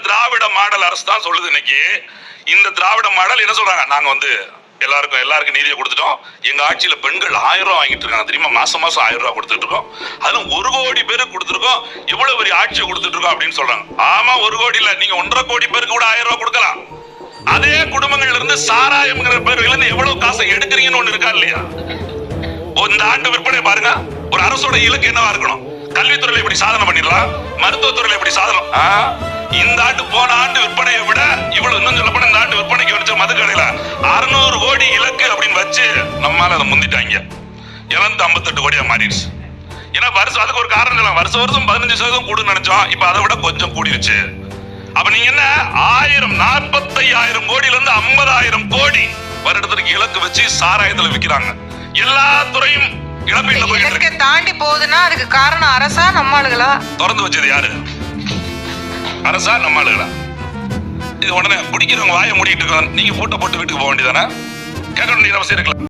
திராவிட model அரசு தான் சொல்லுது இன்னைக்கு. இந்த திராவிட மாடல் என்ன சொல்றாங்க, நாங்க எல்லாருக்கும் நீதியை கொடுத்துட்டோம், எங்க ஆட்சியில பெண்கள் 1000 ரூபாய் வாங்கிட்டு இருக்காங்க தெரியுமா, மாசம் 1000 ரூபாய் கொடுத்துட்டு இருக்கோம், அதுவும் 1 கோடி பேருக்கு கொடுத்துருக்கோம், இவ்வளவு பெரிய ஆட்சியை கொடுத்துட்டு இருக்கோம் அப்படின்னு சொல்றாங்க. ஆமா, 1 கோடி இல்ல, நீங்க 1.5 கோடி பேருக்கு கூட 1000 ரூபாய் கொடுக்கலாம். அதே குடும்பங்கள்ல இருந்து சாராயம்ங்கிற பேர்ல இருந்து எவ்வளவு காசை எடுக்கிறீங்கன்னு ஒண்ணு இருக்கா இல்லையா? இந்த ஆண்டு விற்பனை பாருங்க, ஒரு அரசோட இலக்கு என்னவா இருக்கணும், கல்வித்துறையில எப்படி சாதனை பண்ணிடலாம், மருத்துவத்துறையில எப்படி சாதனை. இந்த ஆண்டு போன ஆண்டு விற்பனையை விட இவ்வளவு, இன்னும் சொல்ல போனா இந்த ஆண்டு விற்பனைக்கு வச்ச மதுக்கடையில 600 கோடி இலக்கு அப்படின்னு வச்சு நம்மால அதை முந்திட்டாங்க. 58 கோடியா மாறிடுச்சு. ஏன்னா வருஷம், அதுக்கு ஒரு காரணம் இல்லை, வருஷம் 15% கூடுன்னு நினைச்சோம், இப்ப அதை விட கொஞ்சம் கூடிருச்சு. அப்ப நீங்க என்ன 45,000 கோடியில இருந்து 50,000 கோடி வருடத்திற்கு இலக்கு வச்சு சாராயத்துல விக்கிறாங்க. எல்லா துறையும் இழப்பீட்டுல போயிட்டு தாண்டி போகுதுன்னா அதுக்கு காரணம் அரசா நம்ம ஆளுகளா? திறந்து வச்சது யாரு, அரசா நம்ம ஆளுகளா? இது உடனே குடிக்கிறவங்க வாயை மூடிட்டு இருக்காங்க, நீங்க பூட்டை போட்டு வீட்டுக்கு போக வேண்டியதானே, கேட்க வேண்டிய அவசியம் இருக்கலாம்.